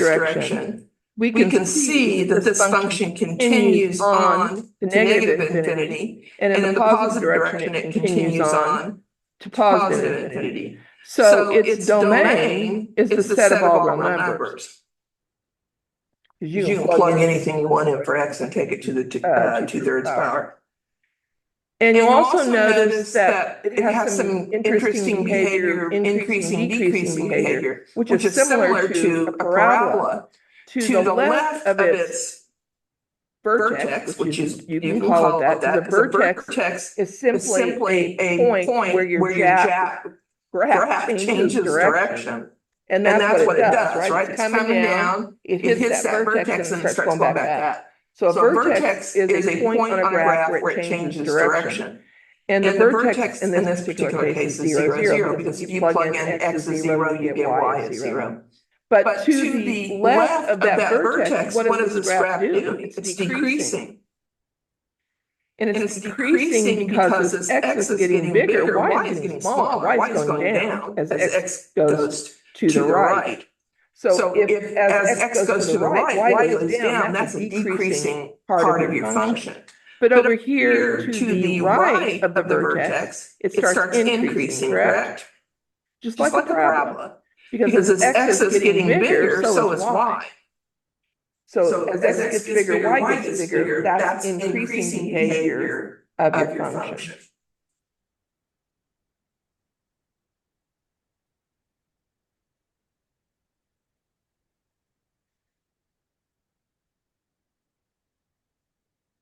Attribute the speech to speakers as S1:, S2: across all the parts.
S1: direction, we can see that this function continues on to negative infinity, and in the positive direction, it continues on to positive infinity. So its domain is the set of all real numbers. You can plug anything you want in for x and take it to the 2/3 power. And you'll also notice that it has some interesting behavior, increasing, decreasing behavior, which is similar to a parabola. To the left of its vertex, which is, you can call it that, the vertex is simply a point where your graph changes direction. And that's what it does, right? It's coming down, it hits that vertex and starts going back up. So a vertex is a point on a graph where it changes direction. And the vertex in this particular case is 0, 0, because if you plug in x is 0, you get y is 0. But to the left of that vertex, what does this graph do? It's decreasing. And it's decreasing because as x is getting bigger, y is getting smaller, y is going down as x goes to the right. So if as x goes to the right, y goes down, that's a decreasing part of your function. But over here to the right of the vertex, it starts increasing, correct? Just like a parabola. Because as x is getting bigger, so is y. So as x gets bigger, y gets bigger. That's increasing behavior of your function.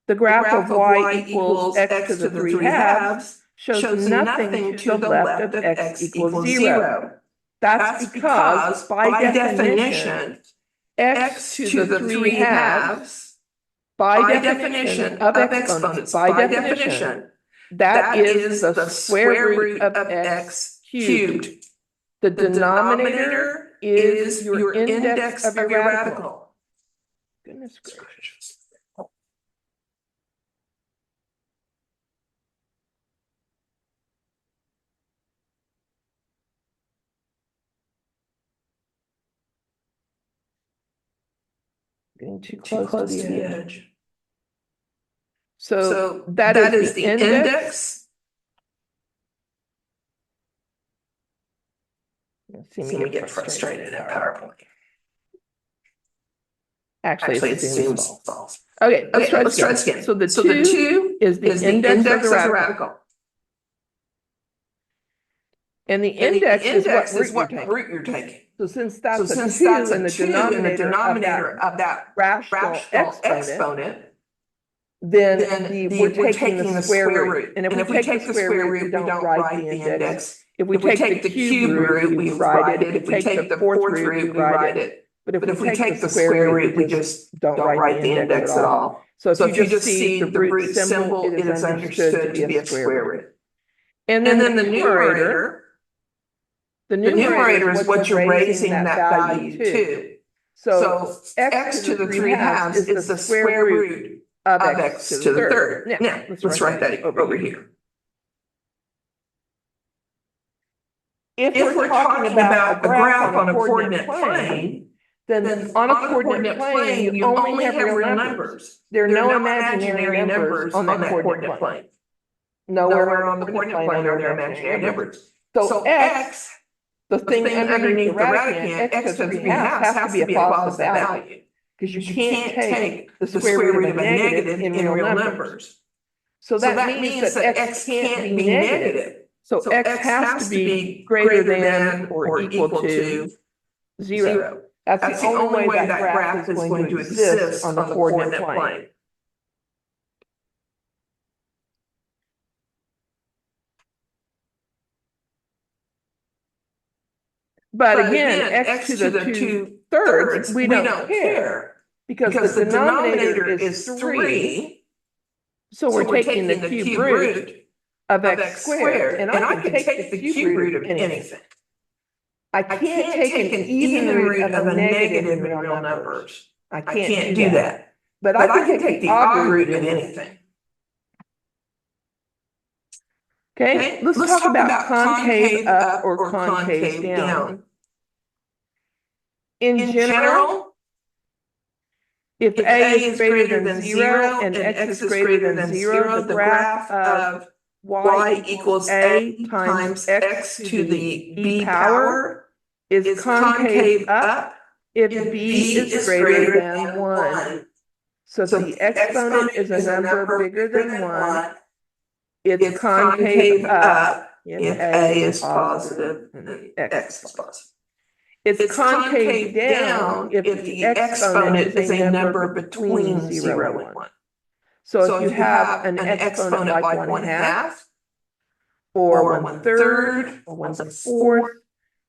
S1: The graph of y equals x to the 3 halves shows nothing to the left of x equals 0. That's because, by definition, x to the 3 halves, by definition of exponents, by definition, that is the square root of x cubed. The denominator is your index of your radical. Goodness gracious. Getting too close to the edge. So that is the index. See me get frustrated at PowerPoint. Actually it zooms false. Okay, let's try it again. So the 2 is the index of the radical. And the index is what root you're taking. So since that's a 2 in the denominator of that rational exponent, then we're taking the square root. And if we take the square root, we don't write the index. If we take the cube root, we write it. If we take the fourth root, we write it. But if we take the square root, we just don't write the index at all. So if you just see the root symbol, it is understood to be a square root. And then the numerator. The numerator is what you're raising that value to. So x to the 3 halves is the square root of x to the third. Now, let's write that over here. If we're talking about a graph on a coordinate plane, then on a coordinate plane, you only have real numbers. There are no imaginary numbers on that coordinate plane. Nowhere on the coordinate plane are there imaginary numbers. So x, the thing underneath the radicand, x to the 3 halves has to be a positive value. Because you can't take the square root of a negative in real numbers. So that means that x can't be negative. So x has to be greater than or equal to 0. That's the only way that graph is going to exist on the coordinate plane. But again, x to the 2/3, we don't care because the denominator is 3. So we're taking the cube root of x squared, and I can take the cube root of anything. I can't take an even root of a negative in real numbers. I can't do that. But I can take the odd root of anything. Okay, let's talk about concave up or concave down. In general, if a is greater than 0 and x is greater than 0, the graph of y equals a times x to the b power is concave up if b is greater than 1. So if the exponent is a number bigger than 1, it's concave up if a is positive and x is positive. It's concave down if the exponent is a number between 0 and 1. So if you have an exponent like 1/2, or 1/3, or 1/4,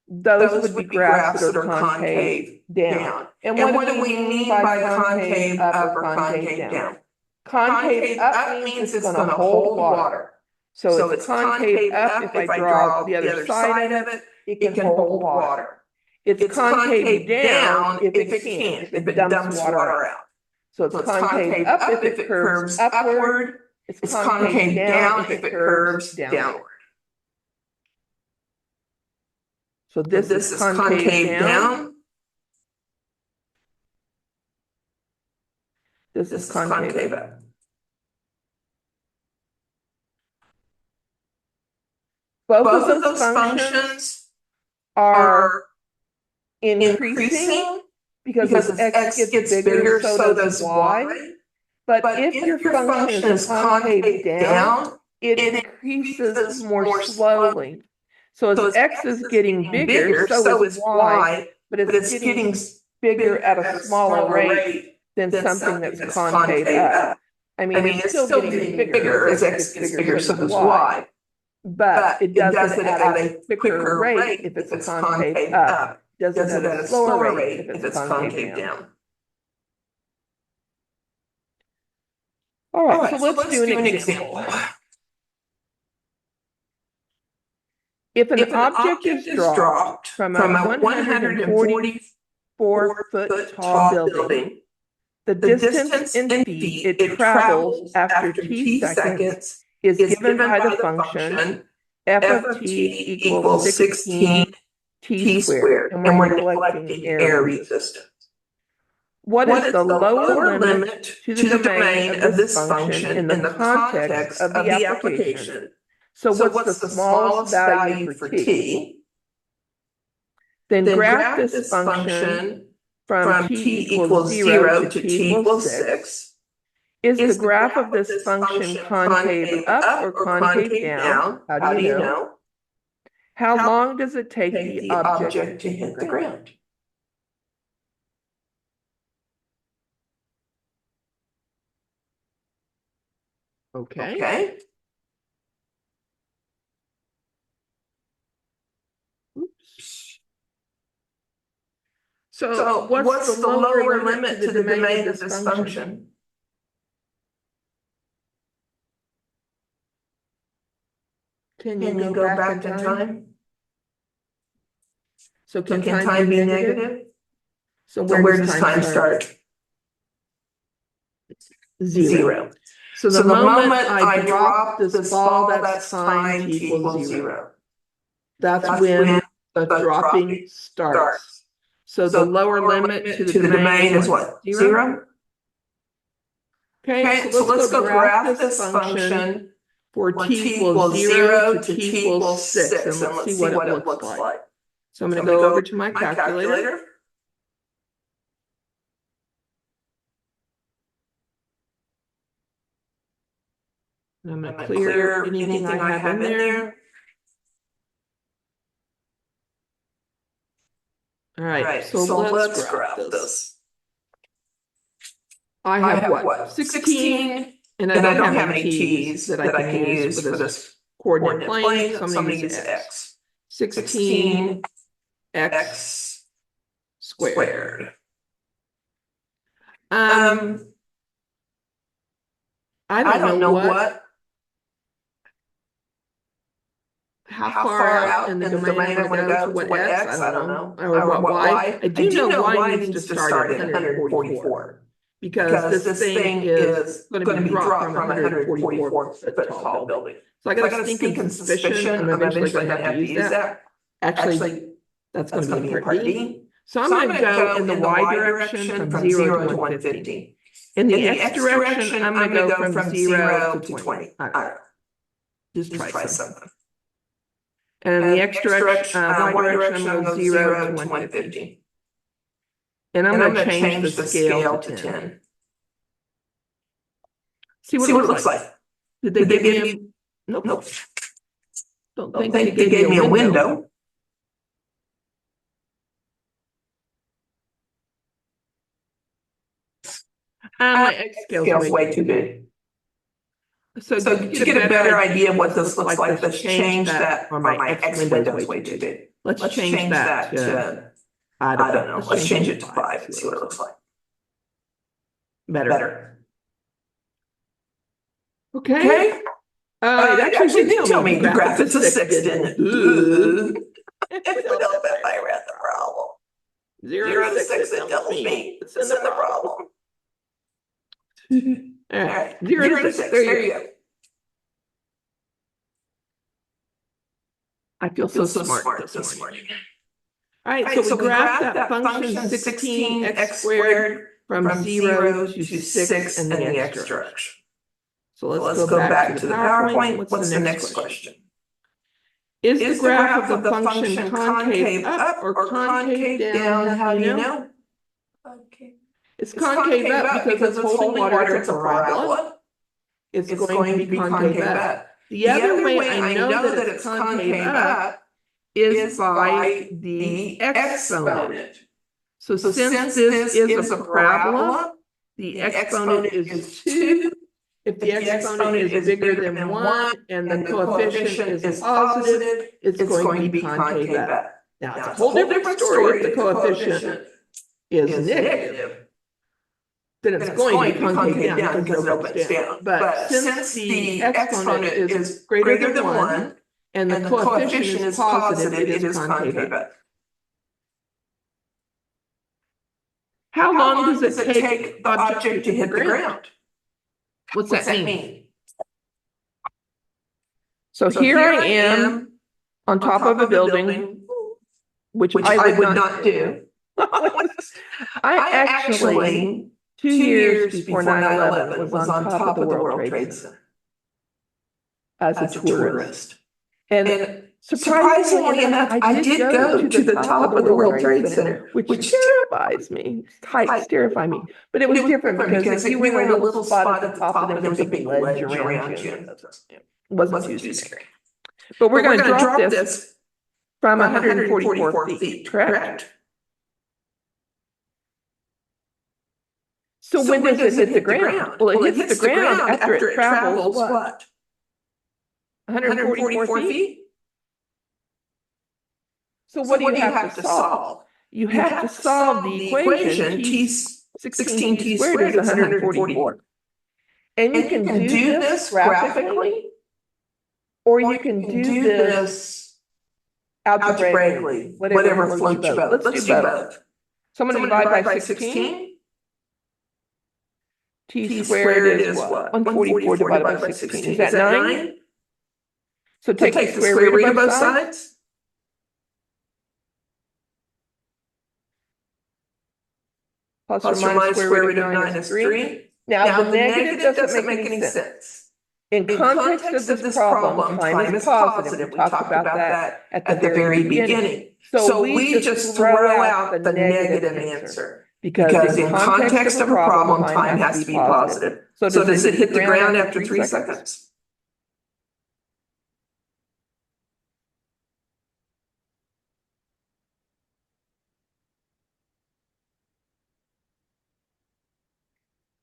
S1: those would be graphs that are concave down. And what do we mean by concave up or concave down? Concave up means it's going to hold water. So it's concave up if I draw the other side of it, it can hold water. It's concave down if it can't, if it dumps water out. So it's concave up if it curves upward. It's concave down if it curves downward. So this is concave down. This is concave up. Both of those functions are increasing because as x gets bigger, so does y. But if your function is concave down, it increases more slowly. So as x is getting bigger, so is y, but it's getting bigger at a smaller rate than something that's concave up. I mean, it's still getting bigger as x gets bigger, so does y. But it does it at a quicker rate if it's concave up. Does it at a slower rate if it's concave down. All right, so let's do an example. If an object is dropped from a 144-foot tall building, the distance in feet it travels after t seconds is given by the function f of t equals 16 t squared, and we're neglecting air resistance. What is the lower limit to the domain of this function in the context of the application? So what's the smallest value for t? Then graph this function from t equals 0 to t equals 6. Is the graph of this function concave up or concave down? How do you know? How long does it take the object to hit the ground? Okay. Oops. So what's the lower limit to the domain of this function? Can you go back in time? So can time be negative? So where does time start? 0. So the moment I drop this ball, that's time t equals 0. That's when the dropping starts. So the lower limit to the domain is what? 0? Okay, so let's go graph this function for t equals 0 to t equals 6, and let's see what it looks like. So I'm going to go over to my calculator. And I'm going to clear anything I have in there. All right, so let's graph this. I have what? 16, and I don't have any t's that I can use for this coordinate plane, so I'm going to use x. 16 x squared. I don't know what. How far out in the domain I'm going to go to what x, I don't know, or what y. I do know y needs to start at 144, because this thing is going to be dropped from a 144-foot tall building. So I got a stinking suspicion I'm eventually going to have to use that. Actually, that's going to be part D. So I'm going to go in the y direction from 0 to 150. In the x direction, I'm going to go from 0 to 20. Just try something. And the X direction, Y direction, I'm going 0 to 150. And I'm going to change the scale to 10. See what it looks like. Did they give me? Nope. Don't think they gave me a window. My X scale's way too big. So to get a better idea of what this looks like, let's change that, or my X window's way too big. Let's change that to, I don't know, let's change it to 5 and see what it looks like. Better. Okay. It actually did tell me the graph is a 6, didn't it? It would help if I read the problem. 0 to 6, it tells me it's in the problem. All right, 0 to 6, there you go. I feel so smart this morning. All right, so we graphed that function 16x squared from 0 to 6 in the x direction. So let's go back to the PowerPoint. What's the next question? Is the graph of the function concave up or concave down? How do you know? It's concave up because it's holding water. It's a parabola. It's going to be concave up. The other way I know that it's concave up is by the exponent. So since this is a parabola, the exponent is 2. If the exponent is bigger than 1 and the coefficient is positive, it's going to be concave up. Now, it's a whole different story if the coefficient is negative. Then it's going to be concave down because it opens down. But since the exponent is greater than 1 and the coefficient is positive, it is concave up. How long does it take the object to hit the ground? What's that mean? So here I am on top of a building, which I would not do. I actually, 2 years before 9/11, was on top of the World Trade Center as a tourist. And surprisingly enough, I did go to the top of the World Trade Center, which terrifies me. Heights terrify me. But it was different because if you were in a little spot at the top and there was a big ledge around you, it wasn't too scary. But we're going to drop this from 144 feet, correct? So when does it hit the ground? Well, it hits the ground after it travels what? 144 feet? So what do you have to solve? You have to solve the equation T16 squared is 144. And you can do this graphically, or you can do this algebraically, whatever floats your boat. Let's do both. So I'm going to divide by 16. T squared is what? 144 divided by 16. Is that 9? So take the square root of both sides. Plus or minus square root of 9 is 3. Now the negative doesn't make any sense. In context of this problem, time is positive. We talked about that at the very beginning. So we just throw out the negative answer. Because in context of a problem, time has to be positive. So does it hit the ground after 3 seconds?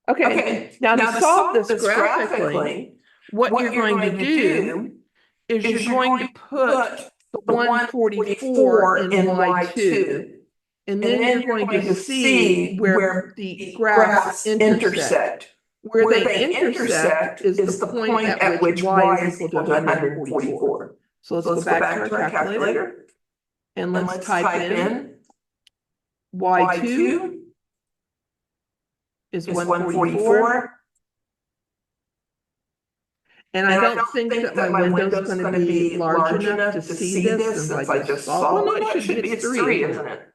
S1: Okay, now to solve this graphically, what you're going to do is you're going to put the 144 in Y2. And then you're going to see where the graphs intersect. Where they intersect is the point at which y is equal to 144. So let's go back to our calculator. And let's type in y2 is 144. And I don't think that my window's going to be large enough to see this since I just solved it. It should be 3, isn't it?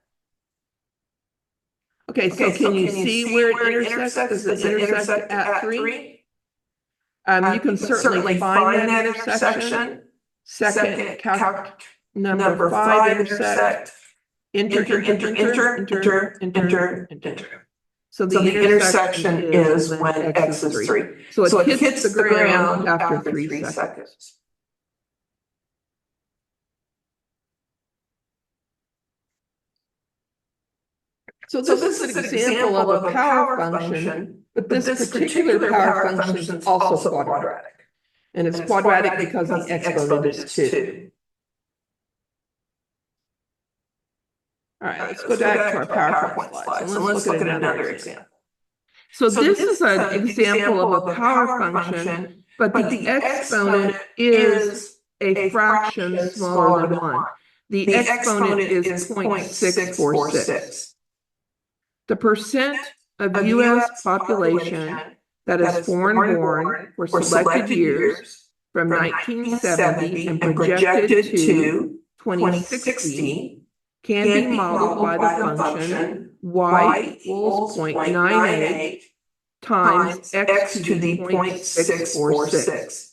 S1: Okay, so can you see where it intersects? Does it intersect at 3? You can certainly find that intersection. Second, calc number 5 intersect. Enter. So the intersection is when X is 3. So it hits the ground after 3 seconds. So this is an example of a power function, but this particular power function is also quadratic. And it's quadratic because the exponent is 2. All right, let's go back to our PowerPoint slides. And let's look at another example. So this is an example of a power function, but the exponent is a fraction smaller than 1. The exponent is 0.646. The percent of U.S. population that is foreign-born for selected years from 1970 and projected to 2060 can be modeled by the function y equals 0.98 times x to the 0.646,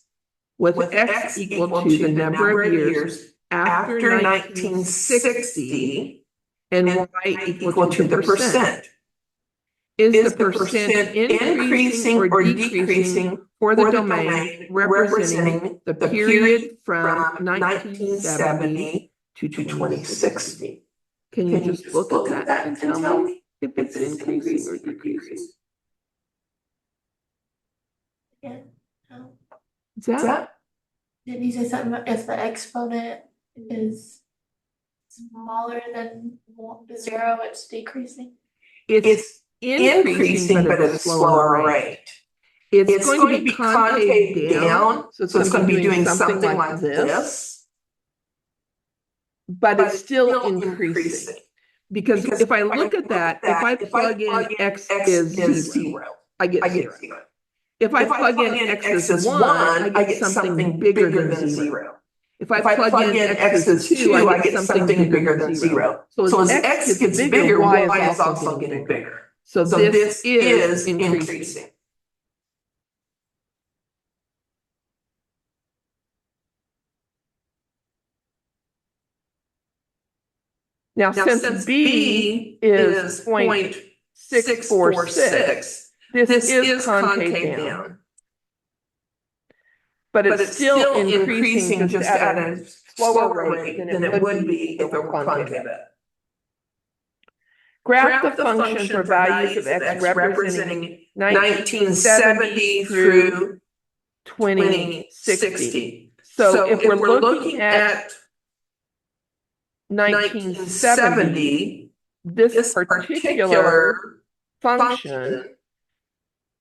S1: with x equal to the number of years after 1960 and y equal to the percent. Is the percent increasing or decreasing for the domain representing the period from 1970 to 2060? Can you just look at that and tell me if it's increasing or decreasing?
S2: Yeah. No.
S1: What's that?
S2: Didn't you say something about if the exponent is smaller than 0, it's decreasing?
S1: It's increasing, but at a slower rate. It's going to be concave down, so it's going to be doing something like this. But it's still increasing. Because if I look at that, if I plug in x is 0, I get 0. If I plug in x is 1, I get something bigger than 0. If I plug in x is 2, I get something bigger than 0. So as x gets bigger, y is also getting bigger. So this is increasing. Now, since b is 0.646, this is concave down. But it's still increasing just at a slower rate than it would be if it were concave. Graph the function for values of x representing 1970 through 2060. So if we're looking at 1970, this particular function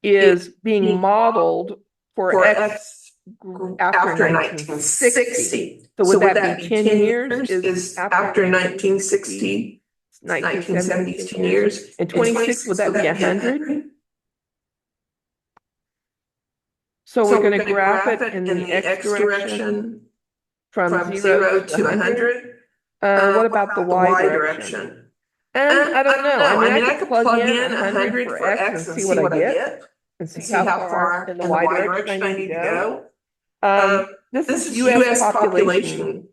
S1: is being modeled for x after 1960. So would that be 10 years? Is after 1960? 1970 is 10 years. And 26, would that be 100? So we're going to graph it in the x direction from 0 to 100. What about the y direction? And I don't know. I mean, I could plug in 100 for x and see what I get. And see how far in the y direction I need to go. This is U.S. population.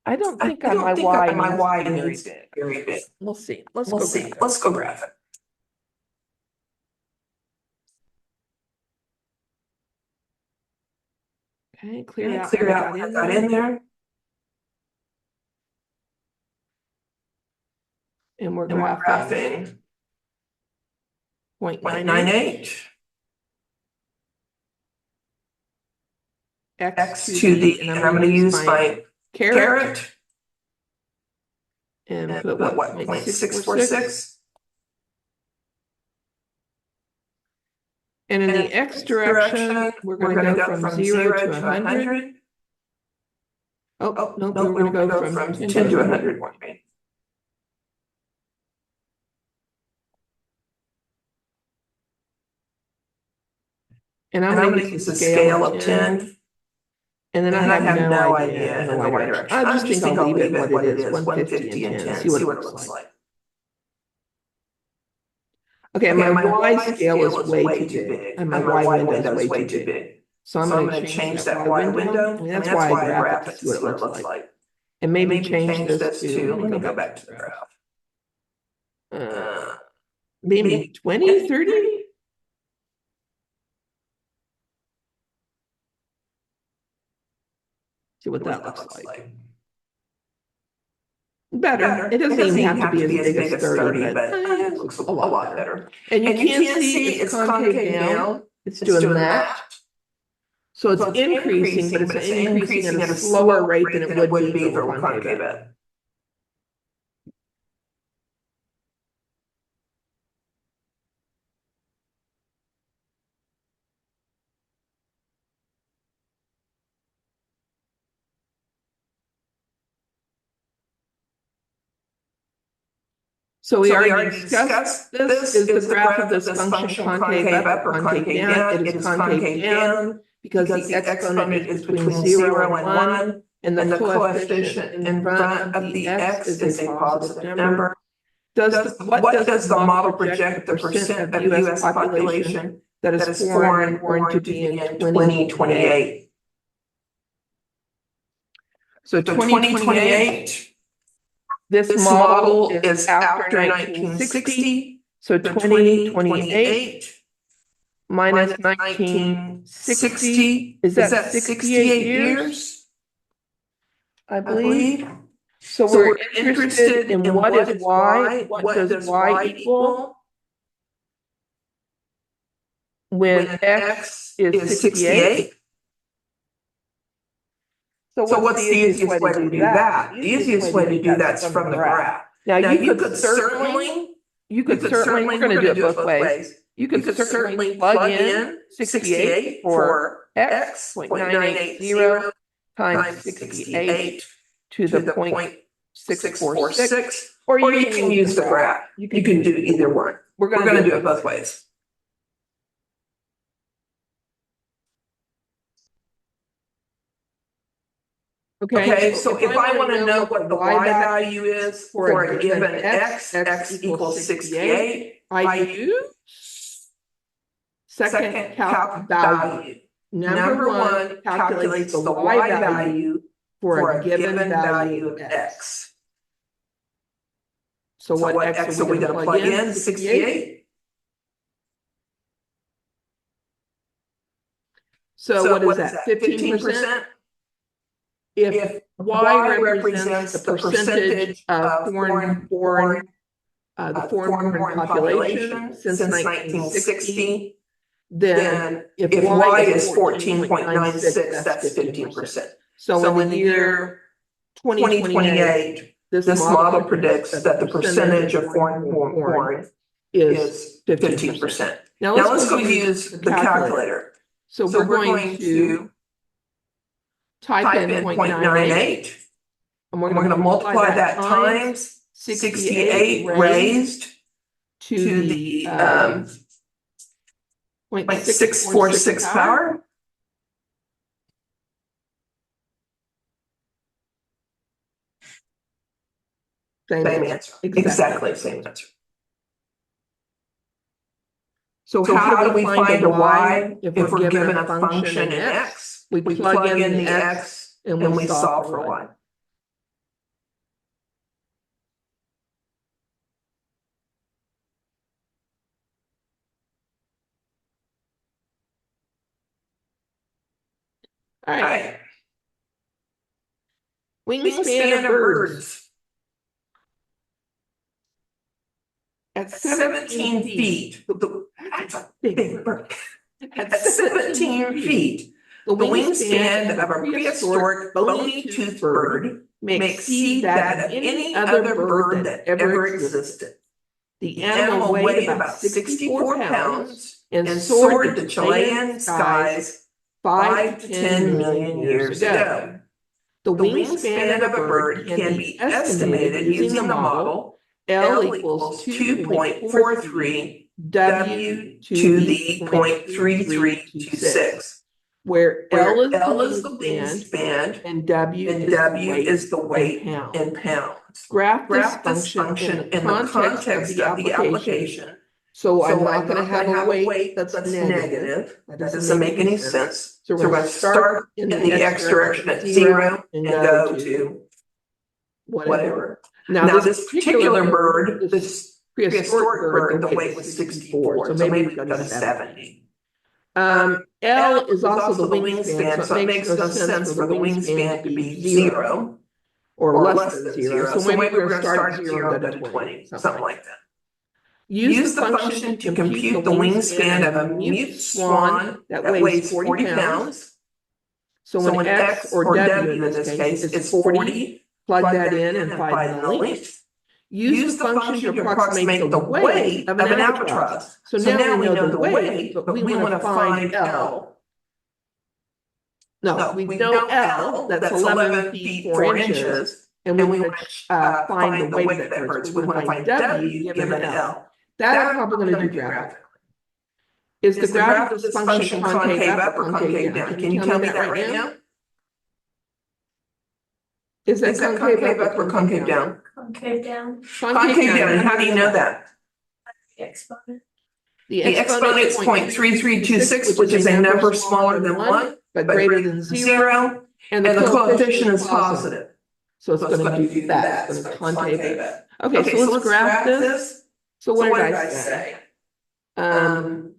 S1: I don't think my y needs to be very big. We'll see. Let's go graph it. Okay, clear out what got in there. And we're graphing 0.98. X to the, and I'm going to use my caret. And put what, 0.646? And in the x direction, we're going to go from 0 to 100. Oh, no, we're going to go from 10 to 100. And I'm going to use the scale of 10. And then I have no idea in the y direction. I just think I'll leave it what it is, 150 and 10, see what it looks like. Okay, my Y scale is way too big, and my Y window is way too big. So I'm gonna change that Y window. I mean, that's why I graph it to see what it looks like. And maybe change this to, let me go back to the graph. Maybe 20, 30? See what that looks like. Better. It doesn't even have to be as big as 30, but it looks a lot better. And you can see it's concave down. It's doing that. So it's increasing, but it's increasing at a slower rate than it would be if it were concave up. So we already discussed this is the graph of this function concave up or concave down. It is concave down because the exponent is between 0 and 1, and the coefficient in front of the x is a positive number. What does the model project the percent of US population that is foreign and born to be in 2028? So 2028. This model is after 1960, so 2028 minus 1960, is that 68 years? I believe. So we're interested in what is Y, what does Y equal when X is 68? So what's the easiest way to do that? The easiest way to do that is from the graph. Now you could certainly, we're going to do it both ways. You could certainly plug in 68 for x, 0.980 times 68 to the 0.646, or you can use the graph. You can do either one. We're going to do it both ways. Okay, so if I want to know what the Y value is for a given x equals 68, I use second calc value. Number one calculates the Y value for a given value of x. So what x are we going to plug in? 68. So what is that? 15%? If Y represents the percentage of foreign population since 1960, then if Y is 14.96, that's 15%. So in the year 2028, this model predicts that the percentage of foreign is 15%. Now let's go use the calculator. So we're going to type in 0.98, and we're going to multiply that times 68 raised to the 0.646 power. Same answer. Exactly same answer. So how do we find a Y if we're given a function in x? We plug in the x and we solve for Y. All right. Wingspan of birds. At 17 feet, that's a big bird. At 17 feet, the wingspan of a prehistoric bony-toothed bird may exceed that of any other bird that ever existed. The animal weighed about 64 pounds and soared the Chilean skies 5 to 10 million years ago. The wingspan of a bird can be estimated using the model L equals 2.43 W to the 0.3326, where L is the wingspan and W is the weight in pounds. Graph this function in the context of the application So I'm not gonna have a weight that's negative. That doesn't make any sense. So we're gonna start in the X direction at 0 and go to whatever. Now this particular bird, this prehistoric bird, the weight was 64, so maybe we go to 70. L is also the wingspan, so it makes no sense for the wingspan to be 0 or less than 0. So maybe we're gonna start at 0 and go to 20, something like that. Use the function to compute the wingspan of a mute swan that weighs 40 pounds. So when X or W in this case is 40, plug that in and find the length. Use the function to approximate the weight of an albatross. So now we know the weight, but we want to find L. No, we know L, that's 11 feet 4 inches, and we want to find the weight of that bird. So we want to find W given L. That I'm probably going to do graphically. Is the graph of this function concave up or concave down? Can you tell me that right now? Is that concave up or concave down?
S2: Concave down.
S1: Concave down. And how do you know that?
S2: The exponent.
S1: The exponent is 0.3326, which is a number smaller than 1, but greater than 0. And the coefficient is positive. So it's going to do that. It's going to concave up. Okay, so let's graph this. So what did I say? 0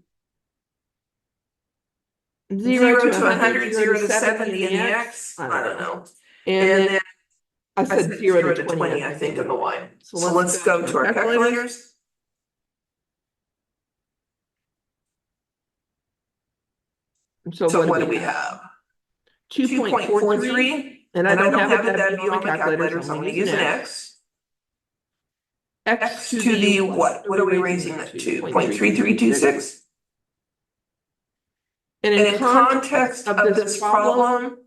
S1: to 100, 0 to 70 in the X? I don't know. And then I said 0 to 20, I think, in the Y. So let's go to our calculators. So what do we have? 2.43, and I don't have a W on my calculator, so I'm going to use an X. X to the what? What are we raising that to? 0.3326? And in context of this problem,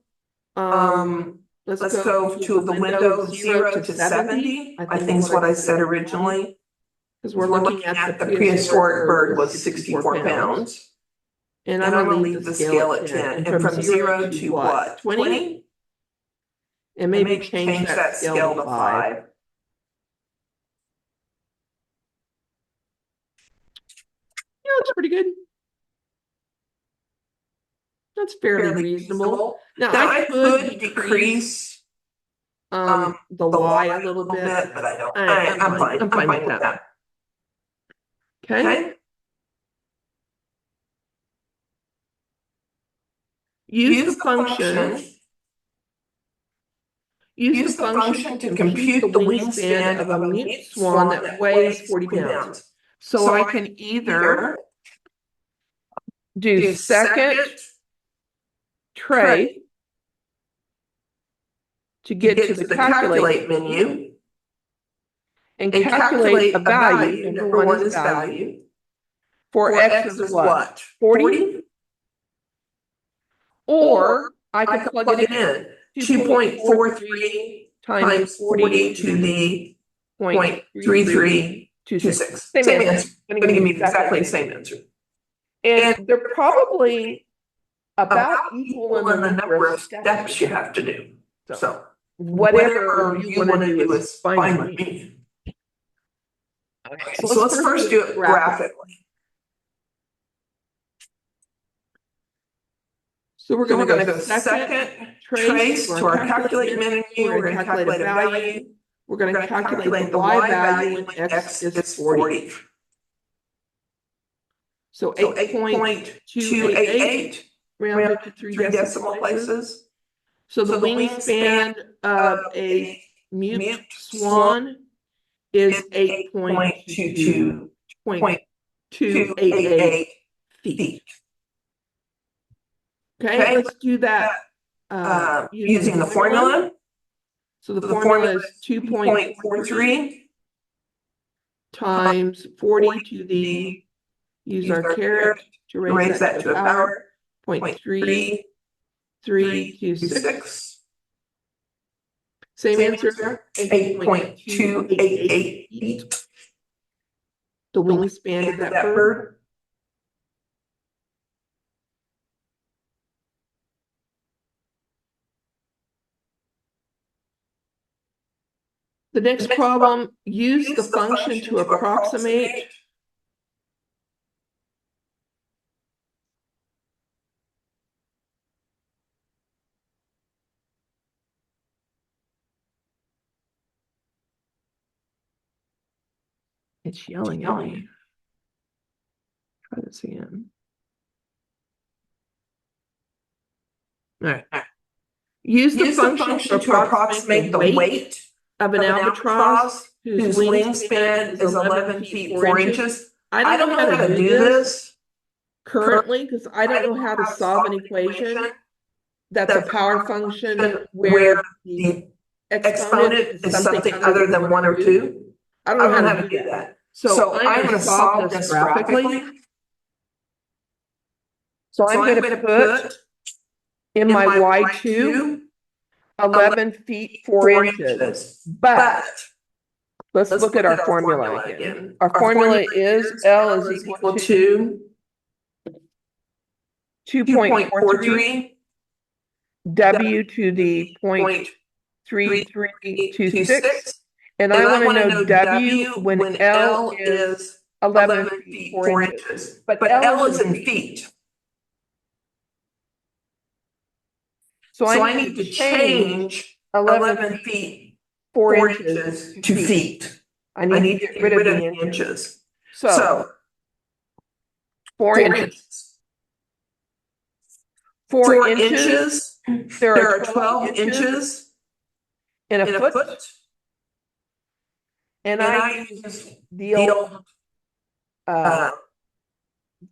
S1: let's go to the window 0 to 70. I think is what I said originally. Because we're looking at the prehistoric bird was 64 pounds. And I'm going to leave the scale at 10. And from 0 to what? 20? And maybe change that scale to 5. Yeah, that's pretty good. That's fairly reasonable. Now I could decrease the Y a little bit, but I don't. I'm fine with that. Okay. Use the function. Use the function to compute the wingspan of a mute swan that weighs 40 pounds. So I can either do second trace to get to the calculate menu and calculate a value. Number one is value. For X is what? 40? Or I can plug it in. 2.43 times 40 to the 0.3326. Same answer. Going to give me exactly the same answer. And they're probably about equal in the number of steps you have to do. So whatever you want to do is fine with me. Okay, so let's first do it graphically. So we're going to go second trace to our calculate menu. We're going to calculate a value. We're going to calculate the Y value when X is 40. So 8.288 rounded to 3 decimal places. So the wingspan of a mute swan is 8.288 feet. Okay, let's do that using the formula. So the formula is 2.43 times 40 to the, use our caret to raise that to a power, 0.3326. Same answer, 8.288 feet. The wingspan of that bird. The next problem, use the function to approximate It's yelling at me. Try this again. All right. Use the function to approximate the weight of an albatross whose wingspan is 11 feet 4 inches. I don't know how to do this currently because I don't know how to solve an equation that's a power function where the exponent is something other than 1 or 2. I don't know how to do that. So I'm going to solve this graphically. So I'm going to put in my y2 11 feet 4 inches. But let's look at our formula again. Our formula is L is equal to 2.43 W to the 0.3326. And I want to know W when L is 11 feet 4 inches. But L is in feet. So I need to change 11 feet 4 inches to feet. I need to get rid of the inches. So 4 inches. 4 inches. There are 12 inches in a foot. And I use the old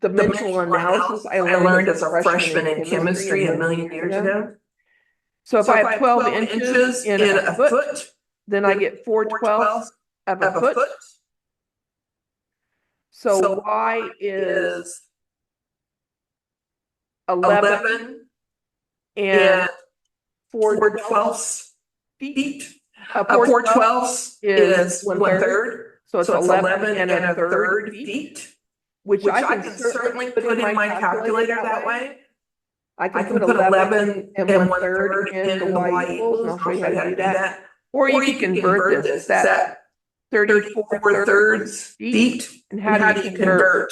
S1: dimensional analysis I learned as a freshman in chemistry a million years ago. So if I have 12 inches in a foot, then I get 4/12 of a foot. So y is 11 and 4/12 feet. 4/12 is 1/3. So it's 11 and a third feet, which I can certainly put in my calculator that way. I can put 11 and 1/3 in the y equals, and I'll show you how to do that. Or you can convert this, that 34/3 feet. And how do you convert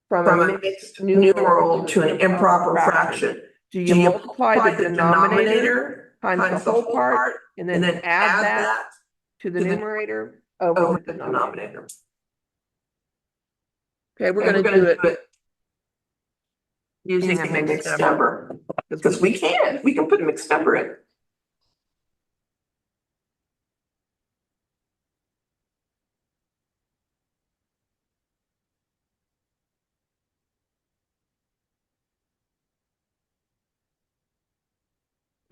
S1: from a mixed numeral to an improper fraction? Do you multiply the denominator times the whole part, and then add that to the numerator over the denominator? Okay, we're going to do it using a mixed number, because we can put a mixed number in.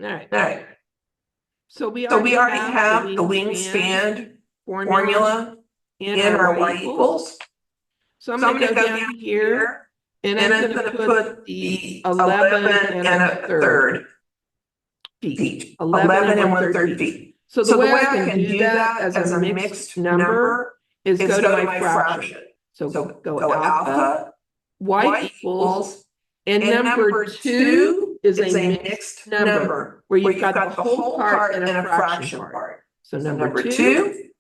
S1: All right. So we already have the wingspan formula in our y equals. So I'm going to go down here. And I'm going to put the 11 and a third feet. 11 and 1/3 feet. So the way I can do that as a mixed number is go to my fraction. So go alpha, y equals, and number 2 is a mixed number where you've got the whole part and a fraction part. So number 2,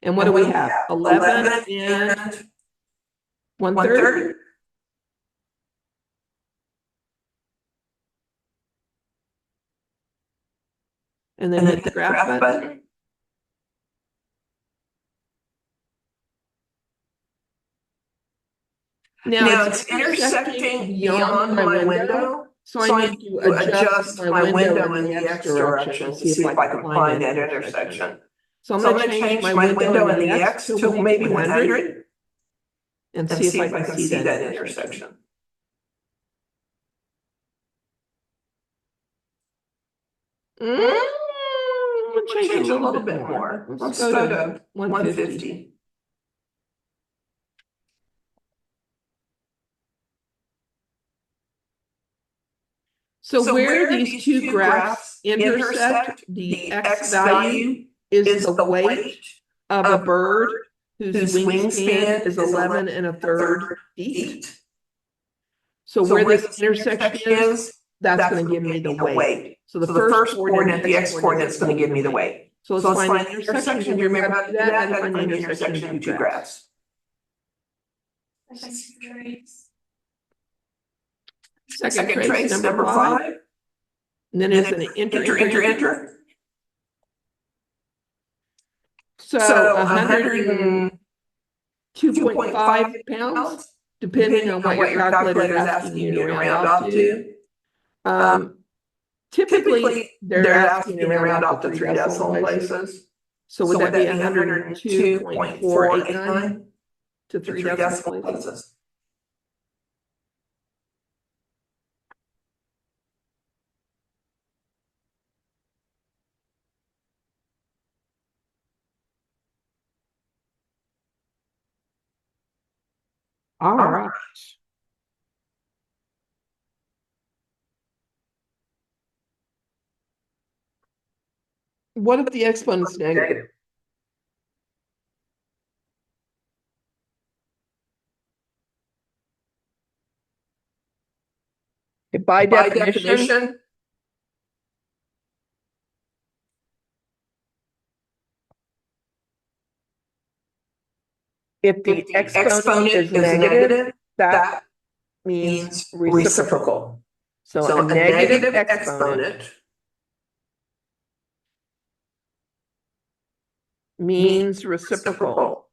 S1: and what do we have? 11 and 1/3. And then hit the graph button. Now it's intersecting beyond my window, so I need to adjust my window in the x direction to see if I can find that intersection. So I'm going to change my window in the x to maybe 100 and see if I can see that intersection. We'll change it a little bit more. Let's go to 150. So where these two graphs intersect, the x value is the weight of a bird whose wingspan is 11 and a third feet. So where this intersection is, that's going to give me the weight. So the first coordinate, the x coordinate, is going to give me the weight. So let's find the intersection. Do you remember how to do that? How to find the intersection of two graphs? Second trace, number 5. And then it's an enter. So 100 2.5 pounds, depending on what your calculator is asking you to round off to. Typically, they're asking you to round off to 3 decimal places. So would that be 102.489 to 3 decimal places?
S3: All right.
S1: What if the exponent's negative? By definition, if the exponent is negative, that means reciprocal. So a negative exponent means reciprocal.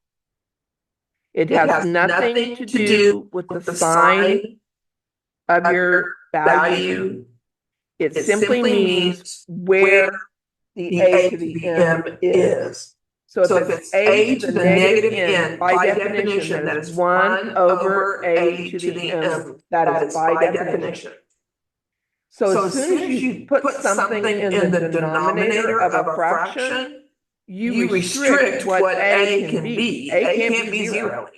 S1: It has nothing to do with the sign of your value. It simply means where the a to the m is. So if it's a to the negative n, by definition, that is 1 over a to the m. That is by definition. So as soon as you put something in the denominator of a fraction, you restrict what a can be. A can't be 0 anymore.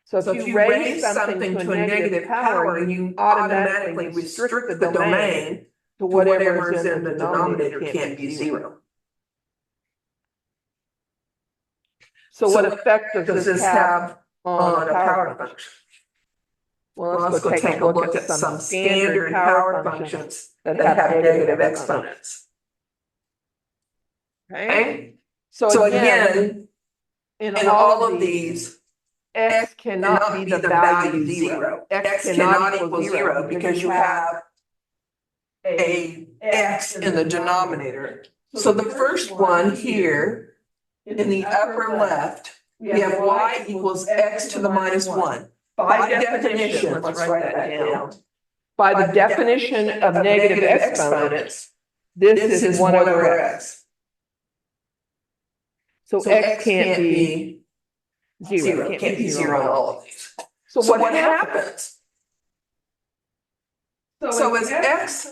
S1: So if you raise something to a negative power, you automatically restrict the domain to whatever is in the denominator can't be 0. So what effect does this have on a power function? Well, let's go take a look at some standard power functions that have negative exponents. Okay? So again, in all of these, x cannot be the value 0. X cannot equal 0 because you have a x in the denominator. So the first one here in the upper left, we have y equals x to the minus 1. By definition, let's write that down. By the definition of negative exponents, this is 1 over x. So x can't be 0. It can't be 0 in all of these. So what happens? So as x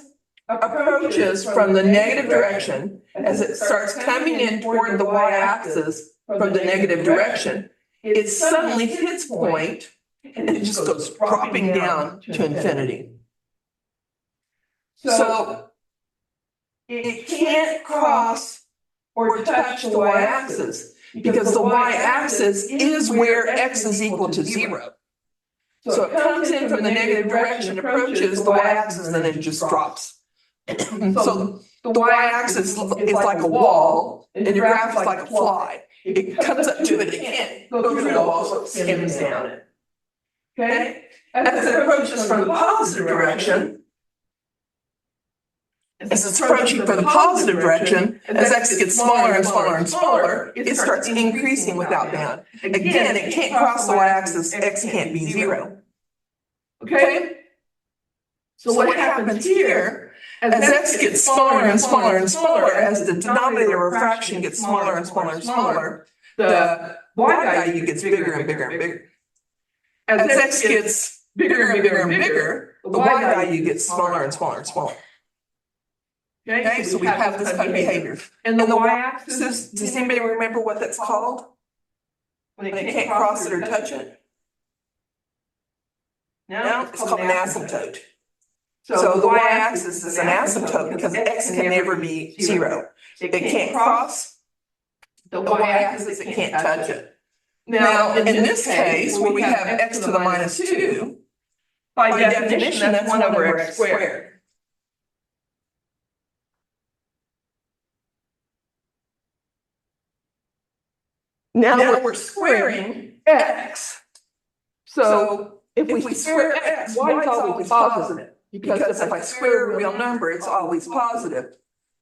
S1: approaches from the negative direction, as it starts coming in toward the y-axis from the negative direction, it suddenly hits point and it just goes dropping down to infinity. So it can't cross or touch the y-axis because the y-axis is where x is equal to 0. So it comes in from the negative direction, approaches the y-axis, and then it just drops. So the y-axis is like a wall, and your graph is like a fly. It comes up to it, it can't go through the wall, so it skims down it. Okay? As it approaches from the positive direction, as it's approaching from the positive direction, as x gets smaller and smaller and smaller, it starts increasing without bound. Again, it can't cross the y-axis, x can't be 0. Okay? So what happens here, as x gets smaller and smaller and smaller, as the denominator of a fraction gets smaller and smaller and smaller, the y value gets bigger and bigger and bigger. As x gets bigger and bigger and bigger, the y value gets smaller and smaller and smaller. Okay, so we have this kind of behavior. And the y-axis, does anybody remember what that's called? When it can't cross it or touch it? No, it's called an asymptote. So the y-axis is an asymptote because x can never be 0. It can't cross the y-axis, it can't touch it. Now, in this case, where we have x to the minus 2, by definition, that's 1 over x squared. Now we're squaring x. So if we square x, y is always positive. Because if I square a real number, it's always positive.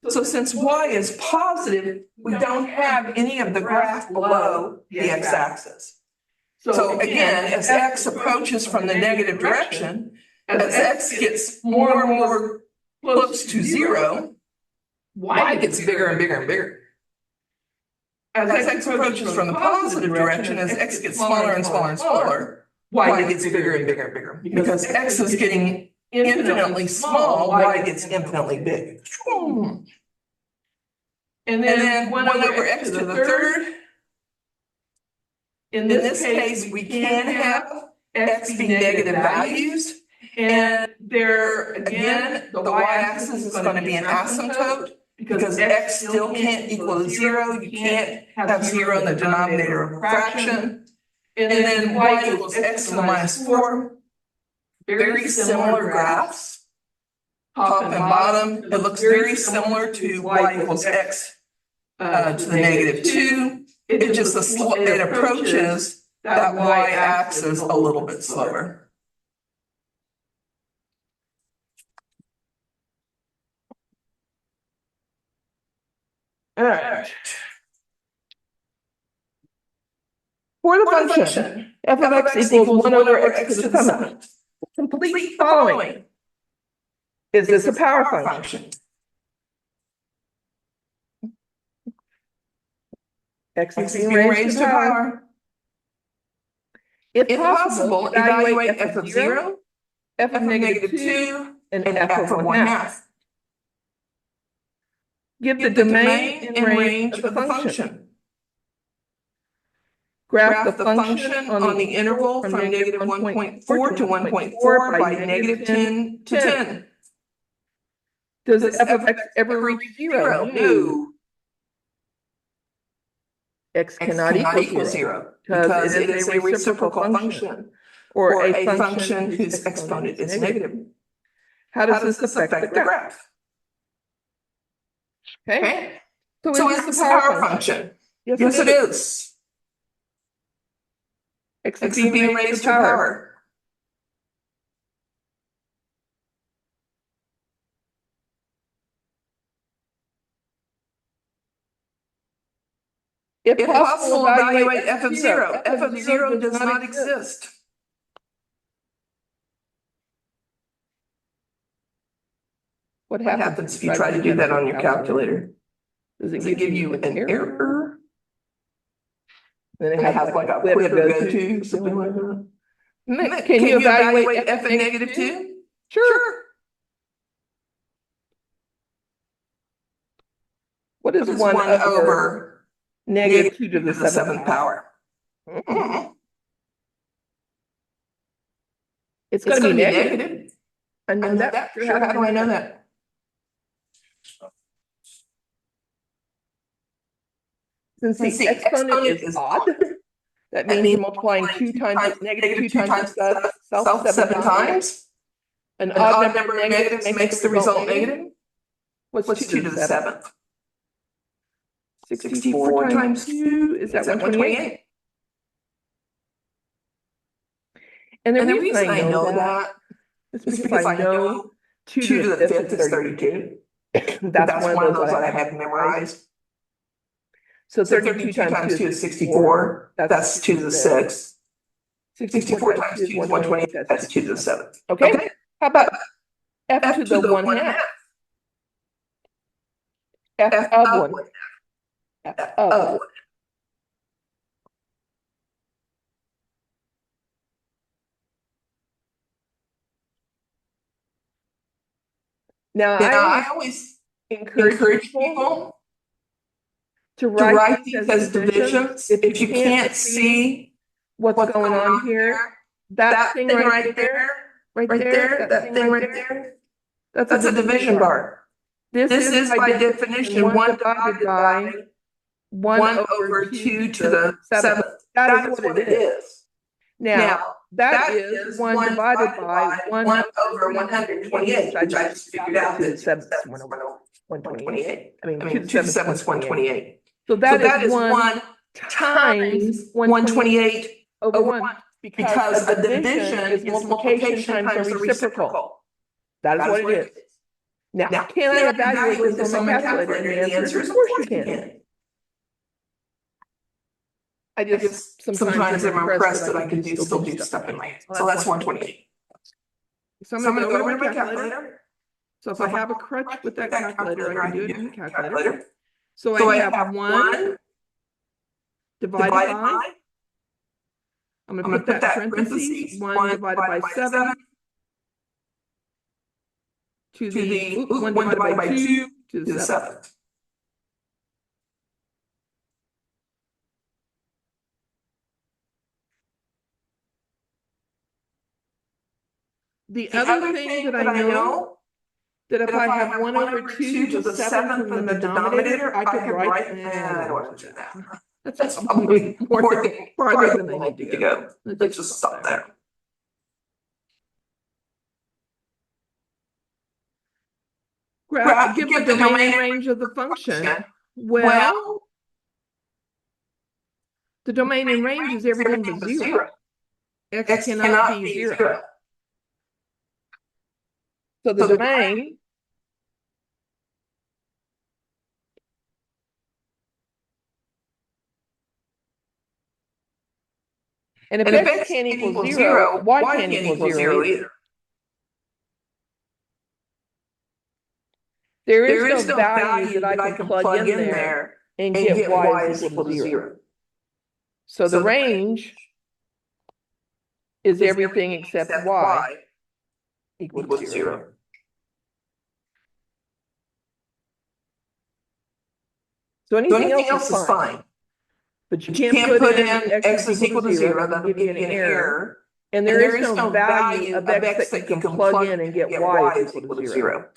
S1: So since y is positive, we don't have any of the graph below the x-axis. So again, as x approaches from the negative direction, as x gets more and more close to zero, y gets bigger and bigger and bigger. As x approaches from the positive direction, as x gets smaller and smaller and smaller, y gets bigger and bigger and bigger. Because x is getting infinitely small, y gets infinitely big. And then 1 over x to the third. In this case, we can have x be negative values. And there, again, the y-axis is going to be an asymptote because x still can't equal 0. You can't have 0 in the denominator of a fraction. And then y equals x to the minus 4. Very similar graphs, top and bottom. It looks very similar to y equals x to the negative 2. It just it approaches that y-axis a little bit slower. All right. For the function, f of x equals 1 over x to the 7th. Complete following. Is this a power function? X is being raised to power. If possible, evaluate f of 0, f of negative 2, and f of 1/2. Give the domain and range of the function. Graph the function on the interval from negative 1.4 to 1.4 by negative 10 to 10. Does f of x ever reach 0? No. X cannot equal 0 because it is a reciprocal function or a function whose exponent is negative. How does this affect the graph? Okay. So is this a power function? Yes, it is. X is being raised to power. If possible, evaluate f of 0. F of 0 does not exist. What happens if you try to do that on your calculator? Does it give you an error? Then it has like a flip to go to, something like that. Can you evaluate f of negative 2? Sure. What is 1 over negative 2 to the 7th power? It's going to be negative. I know that. Sure. How do I know that? Since the exponent is odd, that means multiplying 2 times negative 2 times itself 7 times. An odd number of negatives makes the result negative. What's 2 to the 7th? 64 times 2, is that 128? And the reason I know that is because I know 2 to the 5th is 32. That's one of those that I have memorized. So 32 times 2 is 64. That's 2 to the 6th. 64 times 2 is 128. That's 2 to the 7th. Okay? How about f to the 1/2? F of 1. F of 1. Now I always encourage people to write these as divisions. If you can't see what's going on here, that thing right there, that thing right there, that's a division bar. This is by definition 1 divided by 1 over 2 to the 7th. That is what it is. Now, that is 1 divided by 1 over 128, which I just figured out that 7 is 1 over 128. I mean, 2 to the 7th is 128. So that is 1 times 128 over 1, because a division is multiplication times the reciprocal. That is what it is. Now, can I evaluate this on my calculator? And the answer is, of course you can. I just sometimes I'm impressed that I can still do stuff in my head. So that's 128. So I'm gonna go over to my calculator. So if I have a crutch with that calculator, I can do it in the calculator. So I have 1 divided by, I'm gonna put that in parentheses, 1 divided by 7 to the 1 divided by 2 to the 7th. The other thing that I know, that if I have 1 over 2 to the 7th in the denominator, I could write, I don't want to do that. That's probably farther than I need to go. Let's just stop there. Give the domain range of the function. Well, the domain and range is everything but 0. X cannot be 0. So the domain and if X can't equal 0, Y can't equal 0 either. There is no value that I can plug in there and get Y is equal to 0. So the range is everything except Y equals 0. So anything else is fine. But you can't put in X is equal to 0, that'll give you an error. And there is no value of X that you can plug in and get Y is equal to 0.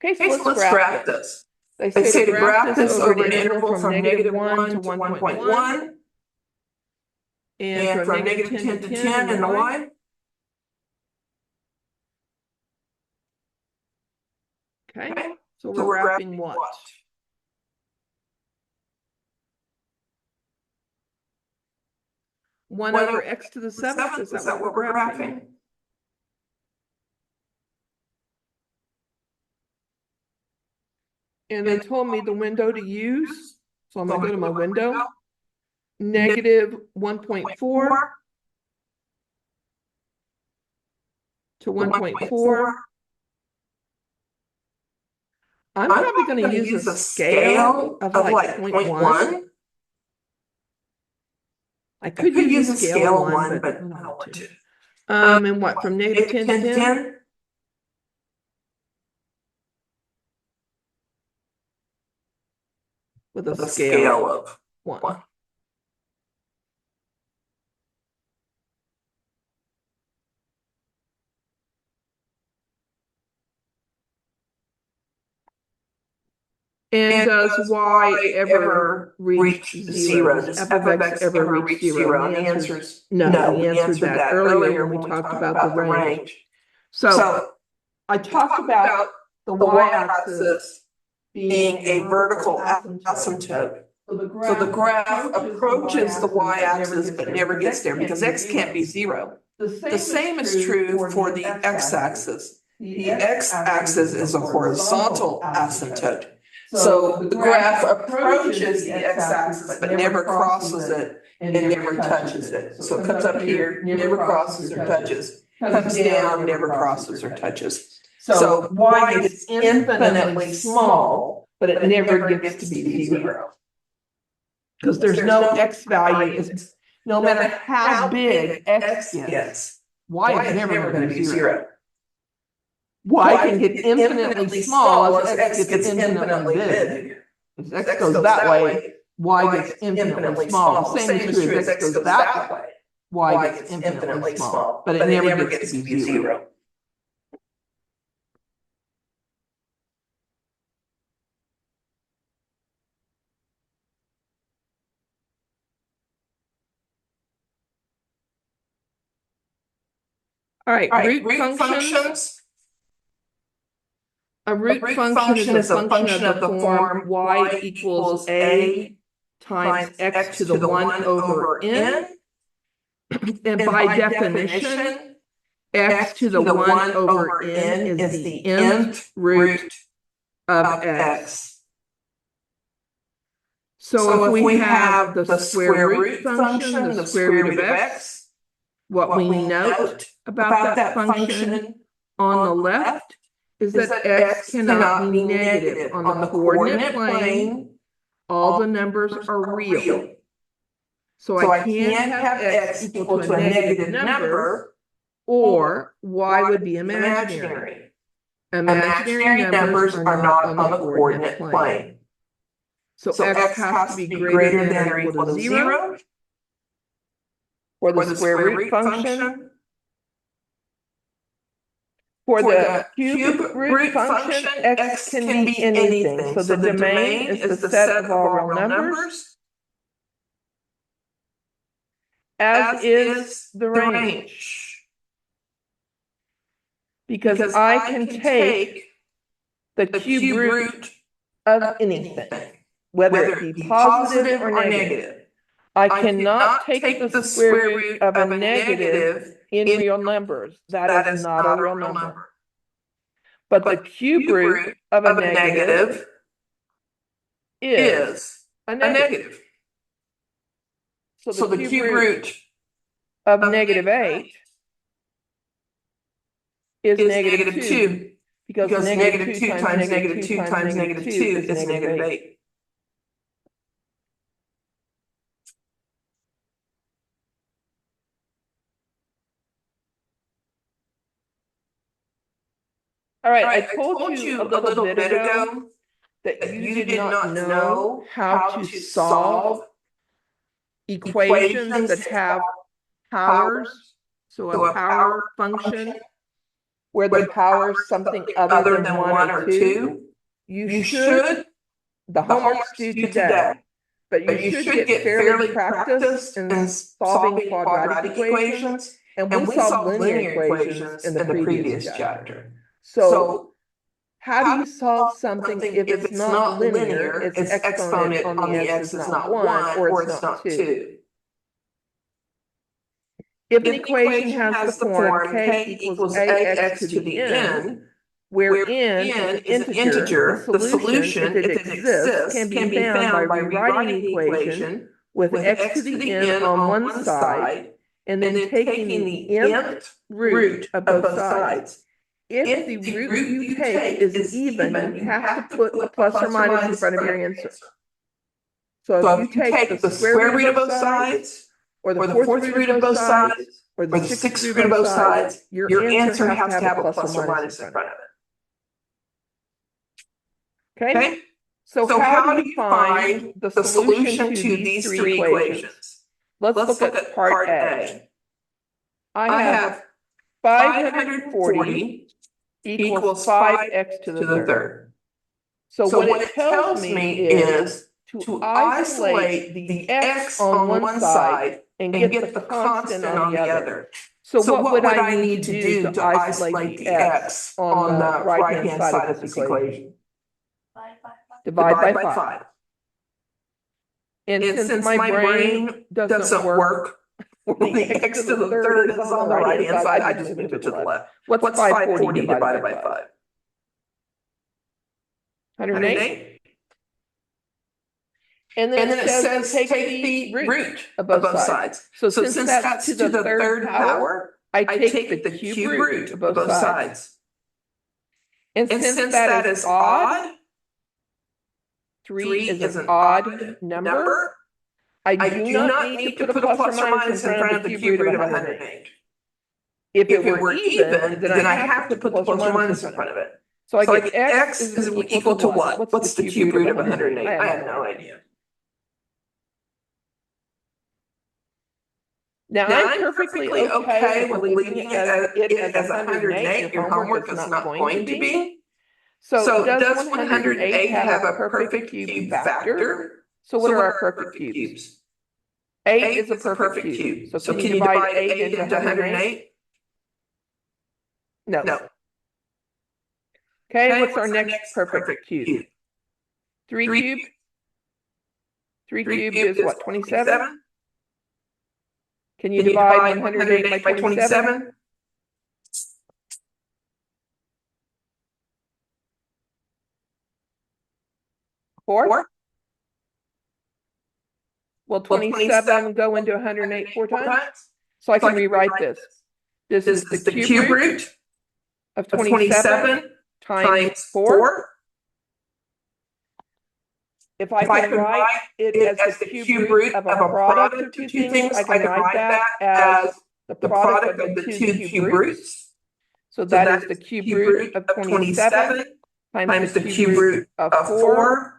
S1: Okay, so let's graph this. They say to graph this over an interval from -1 to 1.1. And from -10 to 10 in the Y. Okay, so we're graphing what? 1 over X to the 7th, is that what we're graphing? And they told me the window to use, so I'm gonna go to my window. -1.4 to 1.4. I'm probably going to use a scale of like 0.1. I could use a scale of 1, but I don't want to. And what, from -10 to 10? With a scale of 1. And does Y ever reach 0? Does f of X ever reach 0? And the answer is no. We answered that earlier when we talked about the range. So I talked about the y-axis being a vertical asymptote. So the graph approaches the y-axis but never gets there because X can't be 0. The same is true for the x-axis. The x-axis is a horizontal asymptote. So the graph approaches the x-axis but never crosses it and never touches it. So it comes up here, never crosses or touches. Comes down, never crosses or touches. So y gets infinitely small, but it never gets to be 0. Because there's no x value. No matter how big x gets, y is never going to be 0. Y can get infinitely small as x gets infinitely big. As x goes that way, y gets infinitely small. The same is true as x goes that way. Y gets infinitely small, but it never gets to be 0. All right, root functions. A root function is a function of the form y equals a times x to the 1 over n. And by definition, x to the 1 over n is the nth root of x. So if we have the square root function, the square root of x, what we note about that function on the left is that x cannot be negative. On the coordinate plane, all the numbers are real. So I can't have x equal to a negative number, or y would be imaginary. Imaginary numbers are not on the coordinate plane. So x has to be greater than or equal to 0 for the square root function. For the cube root function, x can be anything. So the domain is the set of all real numbers, as is the range. Because I can take the cube root of anything, whether it be positive or negative. I cannot take the square root of a negative in real numbers. That is not a real number. But the cube root of a negative is a negative. So the cube root of -8 is -2, because -2 times -2 times -2 is -8. All right, I told you a little bit ago that you did not know how to solve equations that have powers. So a power function where the power is something other than 1 or 2. You should, the homework's due today, but you should get fairly practiced in solving quadratic equations. And we solved linear equations in the previous chapter. So how do you solve something if it's not linear? Its exponent on the x is not 1 or it's not 2. If an equation has the form k equals ax to the n, where n is an integer, the solution, if it exists, can be found by rewriting the equation with x to the n on one side and then taking the nth root of both sides. If the root you take is even, you have to put a plus or minus in front of your answer. So if you take the square root of both sides, or the fourth root of both sides, or the sixth root of both sides, your answer has to have a plus or minus in front of it. Okay? So how do you find the solution to these three equations? Let's look at part A. I have 540 equals 5x to the third. So what it tells me is to isolate the x on one side and get the constant on the other. So what would I need to do to isolate the x on the right-hand side of this equation? Divide by 5. And since my brain doesn't work when the x to the third is on the right-hand side, I just move it to the left. What's 540 divided by 5? 108. And then it says take the root of both sides. So since that's to the third power, I take the cube root of both sides. And since that is odd, 3 is an odd number, I do not need to put a plus or minus in front of the cube root of 108. If it were even, then I have to put the plus or minus in front of it. So I get x is equal to what? What's the cube root of 108? I have no idea. Now I'm perfectly okay with leaving it as 108. Your homework is not going to be. So does 108 have a perfect cube factor? So what are our perfect cubes? 8 is a perfect cube. So can you divide 8 into 108? No. Okay, what's our next perfect cube? 3 cubed? 3 cubed is what, 27? Can you divide 108 by 27? Four? Will 27 go into 108 4 times? So I can rewrite this. This is the cube root of 27 times 4. If I can write it as the cube root of a product of two things, I can write that as the product of the two cube roots. So that is the cube root of 27 times the cube root of 4.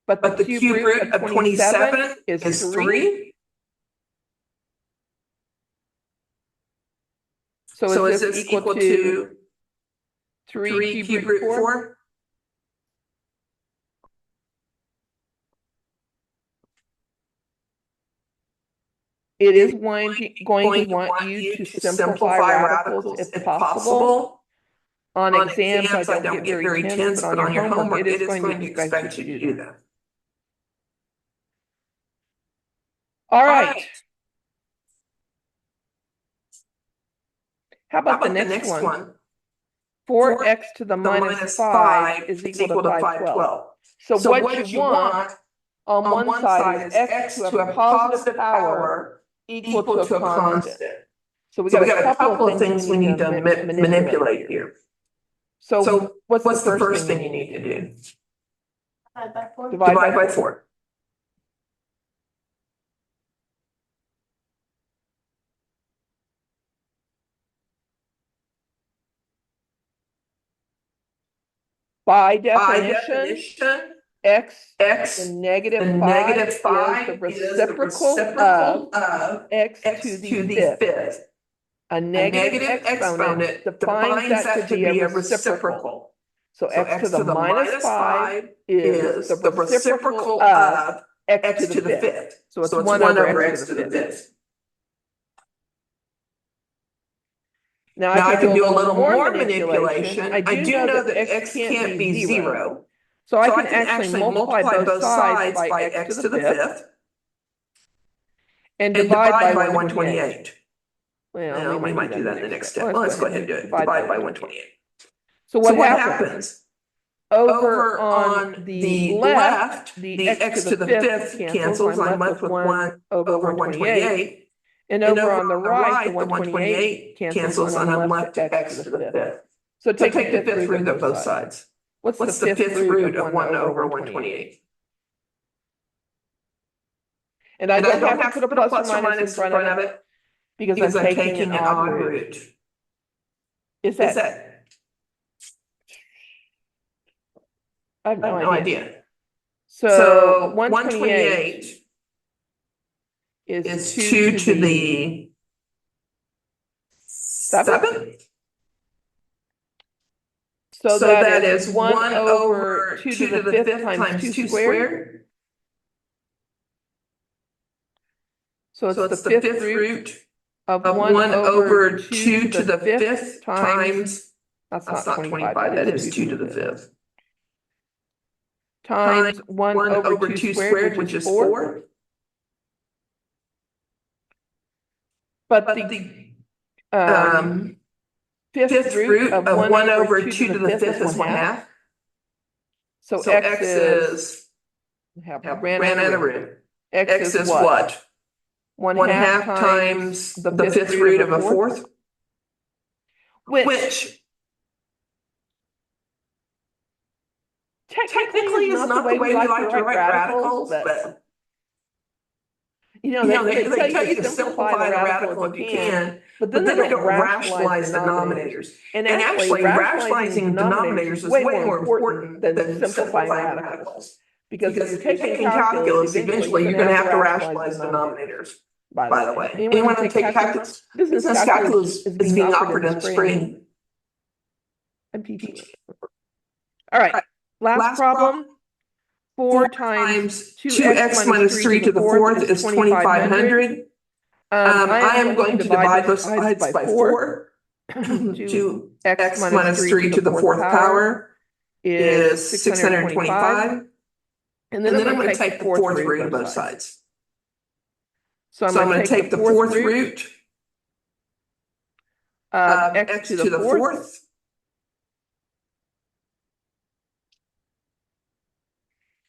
S1: But the cube root of 27 is 3. So is this equal to 3 cube root 4? It is going to want you to simplify radicals if possible. On exams, I don't get very tense, but on your homework, it is going to expect you to do that. All right. How about the next one? 4x to the minus 5 is equal to 512. So what you want on one side is x to a positive power equal to a constant. So we got a couple of things we need to manipulate here. So what's the first thing you need to do?
S2: Divide by 4.
S1: Divide by 4. By definition, x the negative 5 is the reciprocal of x to the fifth. A negative exponent defines that to be a reciprocal. So x to the minus 5 is the reciprocal of x to the fifth. So it's 1 over x to the fifth. Now I can do a little more manipulation. I do know that x can't be 0. So I can actually multiply both sides by x to the fifth and divide by 128. Well, we might do that in the next step. Well, let's go ahead and do it. Divide by 128. So what happens? Over on the left, the x to the fifth cancels. I'm left with 1 over 128. And over on the right, the 128 cancels, and I'm left to x to the fifth. So take the fifth root of both sides. What's the fifth root of 1 over 128? And I don't have to put a plus or minus in front of it because I'm taking an odd root. Is that? I have no idea. So 128 is 2 to the 7th. So that is 1 over 2 to the 5th times 2 squared. So it's the 5th root of 1 over 2 to the 5th times, that's not 25, that is 2 to the 5th. Times 1 over 2 squared, which is 4. But the fifth root of 1 over 2 to the 5th is 1/2. So x is, ran out of room. X is what? 1/2 times the 5th root of a 4th, which technically is not the way we like to write radicals, but they tell you to simplify the radical if you can, but then they don't rationalize the denominators. And actually, rationalizing denominators is way more important than simplifying radicals. Because if you're taking calculus, eventually you're going to have to rationalize denominators. By the way, anyone want to take calculus? Business calculus is being offered in the spring. I'm teaching it. All right, last problem. 4 times 2x minus 3 to the 4th is 2,500. I am going to divide both sides by 4. 2x minus 3 to the 4th power is 625. And then I'm going to take the 4th root of both sides. So I'm going to take the 4th root of x to the 4th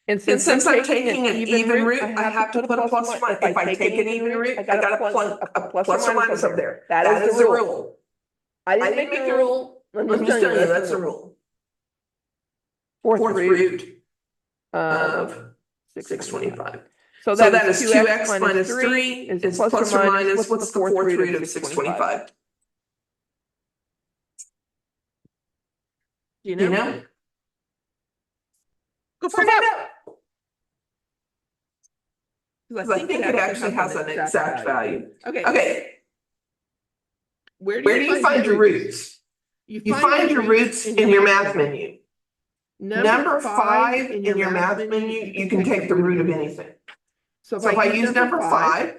S1: And since I'm taking an even root, I have to put a plus or minus. If I take an even root, I got a plus or minus up there. That is the rule. I didn't make the rule. I'm just telling you, that's the rule. Fourth root of 625. So that is 2x minus 3 is plus or minus, what's the fourth root of 625? Do you know? Go find out. Because I think it actually has an exact value. Okay. Where do you find your roots? You find your roots in your math menu. Number 5 in your math menu, you can take the root of anything. So if I use number 5,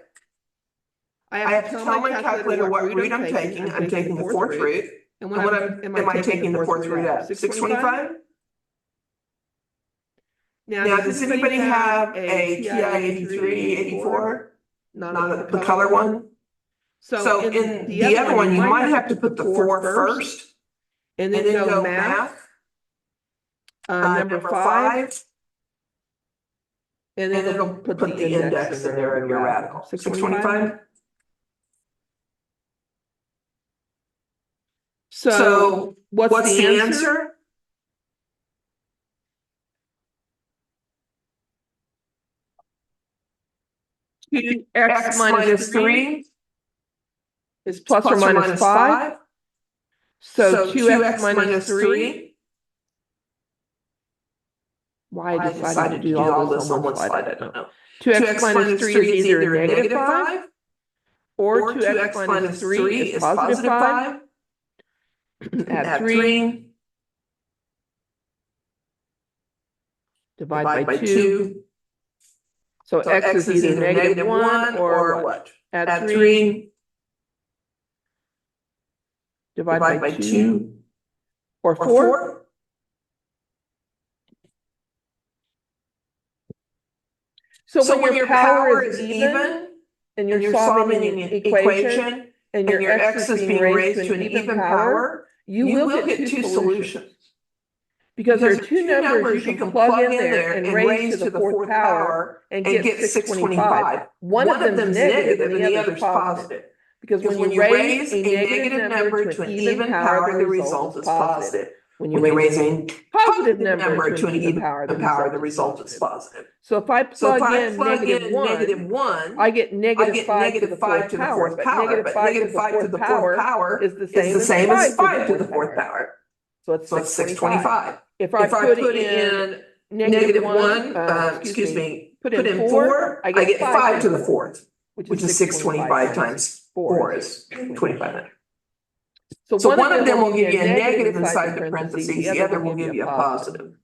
S1: I have to tell my calculator what root I'm taking. I'm taking the fourth root. And what am I taking the fourth root of? 625? Now, does anybody have a TI 83, 84? Not the color one? So in the other one, you might have to put the 4 first, and then go math, number 5, and then it'll put the index in there of your radical. 625? So what's the answer? X minus 3 is plus or minus 5. So 2x minus 3. Why I decided to do all this on one slide, I don't know. 2x minus 3 is either negative 5, or 2x minus 3 is positive 5. Add 3. Divide by 2. So x is either negative 1 or what? Add 3. Divide by 2. Or 4. So when your power is even, and you're solving an equation, and your x is being raised to an even power, you will get two solutions. Because there are two numbers you can plug in there and raise to the fourth power and get 625. One of them is negative and the other is positive. Because when you raise a negative number to an even power, the result is positive. When you raise a positive number to an even power, the result is positive. So if I plug in negative 1, I get negative 5 to the fourth power. But negative 5 to the fourth power is the same as 5 to the fourth power. So it's 625. If I put in negative 1, put in 4, I get 5 to the fourth, which is 625 times 4 is 25. So one of them will give you a negative inside the parentheses, the other will give you a positive.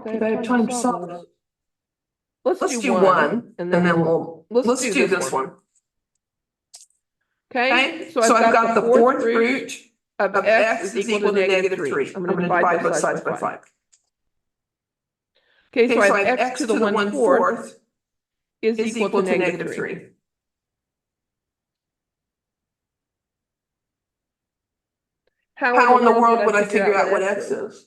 S1: I have time to solve this. Let's do one, and then let's do this one. Okay, so I've got the fourth root of x is equal to negative 3. I'm going to divide both sides by 5. Okay, so I have x to the 1/4 is equal to negative 3. How in the world would I figure out what x is?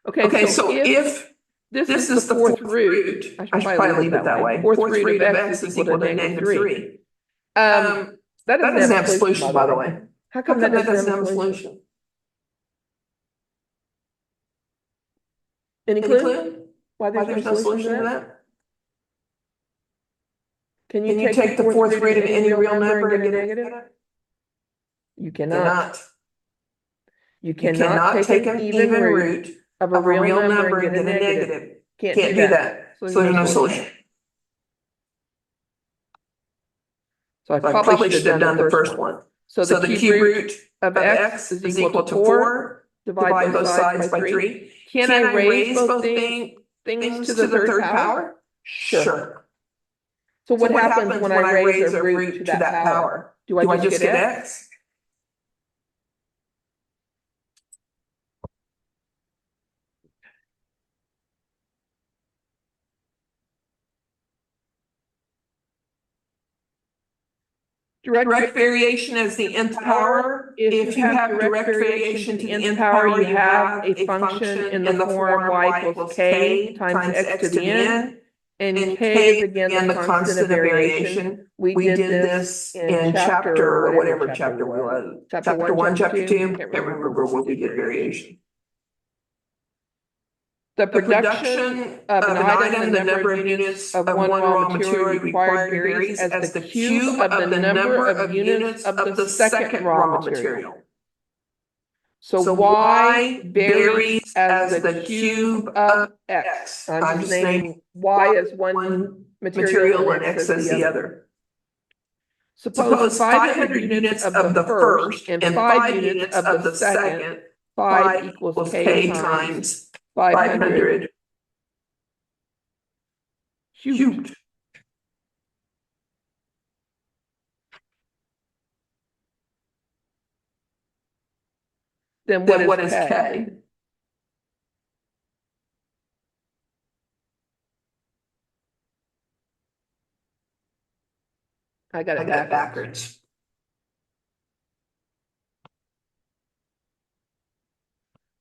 S1: Okay, so if this is the fourth root, I should probably leave it that way. Fourth root of x is equal to negative 3. That doesn't have a solution, by the way. How come that doesn't have a solution? Any clue? Why there's no solution to that? Can you take the fourth root of any real number and get a negative? You cannot. You cannot take an even root of a real number and get a negative. Can't do that. So there's no solution. So I probably should have done the first one. So the cube root of x is equal to 4. Divide both sides by 3. Can I raise both things to the third power? Sure. So what happens when I raise a root to that power? Do I just get x? Direct variation as the nth power. If you have direct variation to the nth power, you have a function in the form y equals k times x to the n. And k is again the constant of variation. We did this in chapter, whatever chapter we was. Chapter 1, chapter 2, can't remember what we did variation. The production of an item, the number of units of one raw material required varies as the cube of the number of units of the second raw material. So y varies as the cube of x. I'm just naming y as one material and x as the other. Suppose 500 units of the first and 5 units of the second, 5 equals k times 500 cubed. Then what is k? I got it backwards.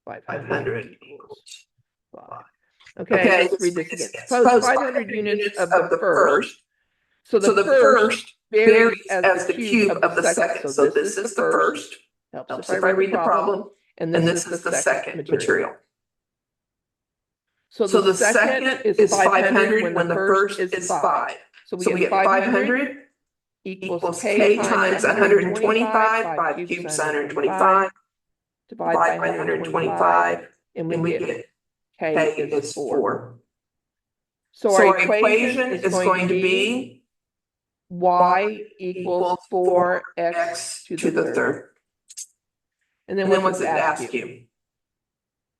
S1: $500 equals 5. Okay, let's read this again. Suppose 500 units of the first. So the first varies as the cube of the second. So this is the first. Helps if I read the problem. And this is the second material. So the second is 500 when the first is 5. So we get 500 equals k times 125. 5 cubes 125. Divide by 125. And we get k is 4. So our equation is going to be y equals 4x to the third. And then what's it ask you?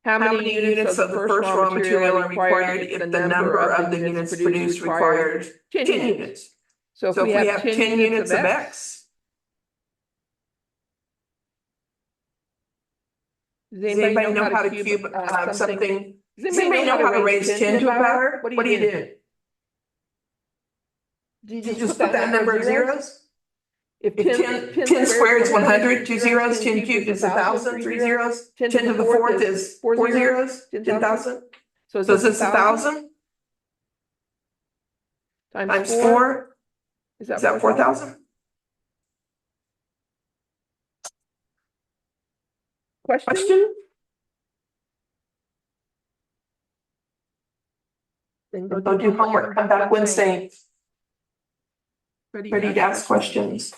S1: How many units of the first raw material are required if the number of the units produced requires 10 units? So if we have 10 units of x, does anybody know how to cube something? Does anybody know how to raise 10 to a power? What do you do? Do you just put that number of zeros? If 10 squared is 100, 2 zeros, 10 cubed is 1,000, 3 zeros, 10 to the fourth is 4 zeros, 10,000. So is this 1,000? Times 4? Is that 4,000? Question? Then go do homework. Come back Wednesday. Ready to ask questions.